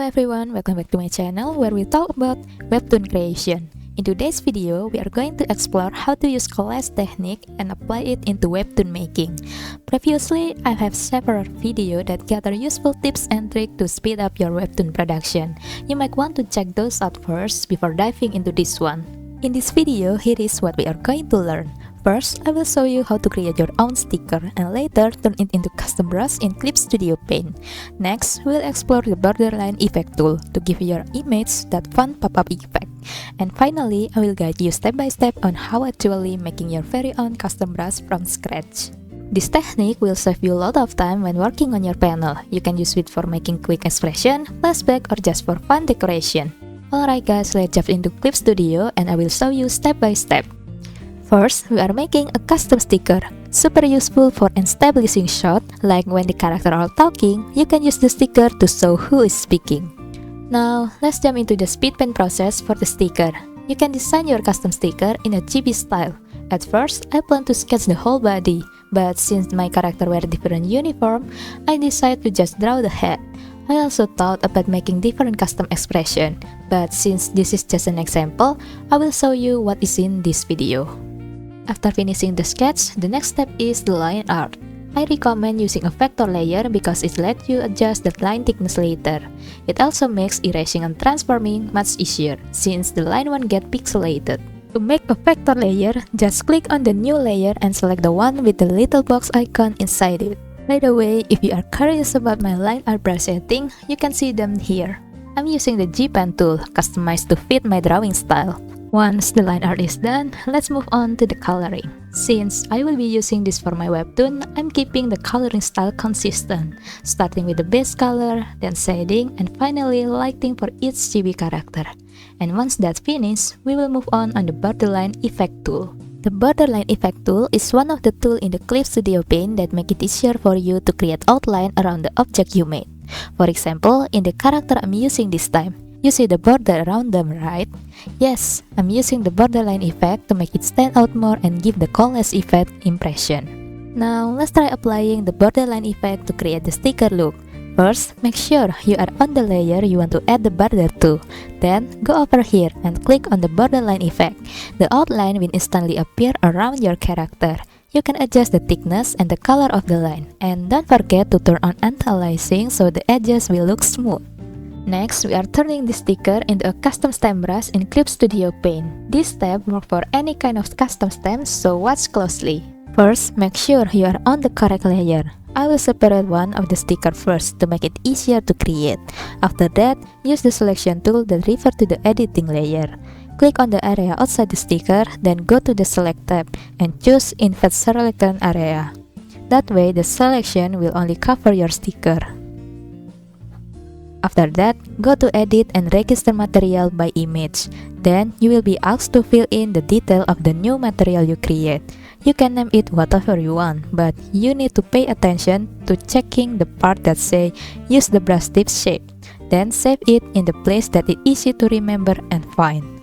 everyone, welcome back to my channel where we talk about Webtoon creation. In today's video, we are going to explore how to use collage technique and apply it into Webtoon making. Previously, I have several videos that gather useful tips and tricks to speed up your Webtoon production. You might want to check those out first before diving into this one. In this video, here is what we are going to learn. First, I will show you how to create your own sticker and later turn it into custom brush in Clip Studio Paint. Next, we'll explore the borderline effect tool to give your image that fun pop-up effect. And finally, I will guide you step by step on how actually making your very own custom brush from scratch. This technique will save you a lot of time when working on your panel. You can use it for making quick expression, flashback, or just for fun decoration. Alright guys, let's jump into Clip Studio and I will show you step by step. First, we are making a custom sticker. Super useful for establishing shot, like when the character are talking, you can use the sticker to show who is speaking. Now, let's jump into the speed paint process for the sticker. You can design your custom sticker in a GB style. At first, I plan to sketch the whole body, but since my character wear different uniform, I decided to just draw the head. I also thought about making different custom expression, but since this is just an example, I will show you what is in this video. After finishing the sketch, the next step is the line art. I recommend using a vector layer because it lets you adjust the line thickness later. It also makes erasing and transforming much easier, since the line won't get pixelated. To make a vector layer, just click on the new layer and select the one with the little box icon inside it. By the way, if you are curious about my line art brush setting, you can see them here. I'm using the G-Pen tool, customized to fit my drawing style. Once the line art is done, let's move on to the coloring. Since I will be using this for my webtoon, I'm keeping the coloring style consistent, starting with the base color, then shading, and finally lighting for each chibi character. And once that's finished, we will move on the borderline effect tool. The borderline effect tool is one of the tools in the Clip Studio Paint that make it easier for you to create outline around the object you made. For example, in the character I'm using this time, you see the border around them, right? Yes, I'm using the borderline effect to make it stand out more and give the collage effect impression. Now, let's try applying the borderline effect to create the sticker look. First, make sure you are on the layer you want to add the border to. Then, go over here and click on the borderline effect. The outline will instantly appear around your character. You can adjust the thickness and the color of the line. And don't forget to turn on anti-aliasing so the edges will look smooth. Next, we are turning the sticker into a custom stamp brush in Clip Studio Paint. This step works for any kind of custom stamps, so watch closely. First, make sure you are on the correct layer. I will separate one of the sticker first to make it easier to create. After that, use the selection tool that refers to the editing layer. Click on the area outside the sticker, then go to the Select tab and choose Invert Selection Area. That way, the selection will only cover your sticker. After that, go to Edit and Register Material by Image. Then, you will be asked to fill in the detail of the new material you create. You can name it whatever you want, but you need to pay attention to checking the part that say use the brush tip shape. Then save it in the place that is easy to remember and find.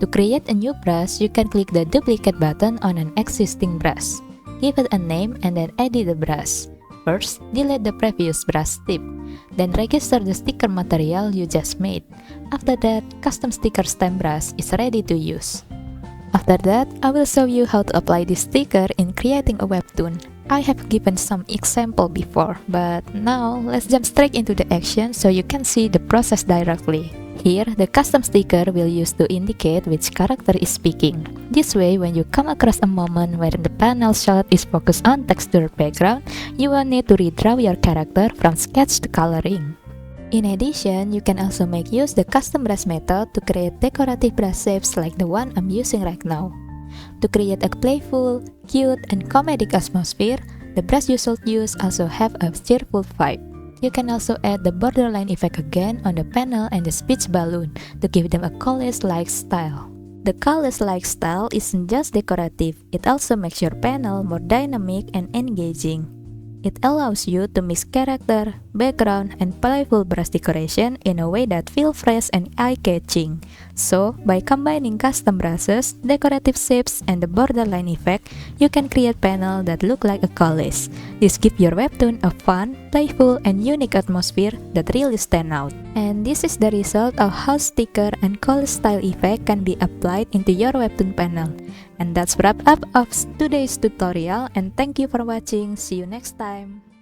To create a new brush, you can click the duplicate button on an existing brush. Give it a name and then edit the brush. First, delete the previous brush tip. Then register the sticker material you just made. After that, custom sticker stamp brush is ready to use. After that, I will show you how to apply this sticker in creating a webtoon. I have given some example before, but now let's jump straight into the action so you can see the process directly. Here, the custom sticker will use to indicate which character is speaking. This way, when you come across a moment where the panel shot is focused on textured background, you won't need to redraw your character from sketch to coloring. In addition, you can also make use the custom brush method to create decorative brush shapes like the one I'm using right now. To create a playful, cute, and comedic atmosphere, the brush you should use also have a cheerful vibe. You can also add the borderline effect again on the panel and the speech balloon to give them a collage-like style. The collage-like style isn't just decorative, it also makes your panel more dynamic and engaging. It allows you to mix character, background, and playful brush decoration in a way that feels fresh and eye-catching. So, by combining custom brushes, decorative shapes, and the borderline effect, you can create panels that look like a collage. This gives your webtoon a fun, playful, and unique atmosphere that really stand out. And this is the result of how sticker and collage-style effect can be applied into your webtoon panel. And that's wrap up of today's tutorial, and thank you for watching. See you next time.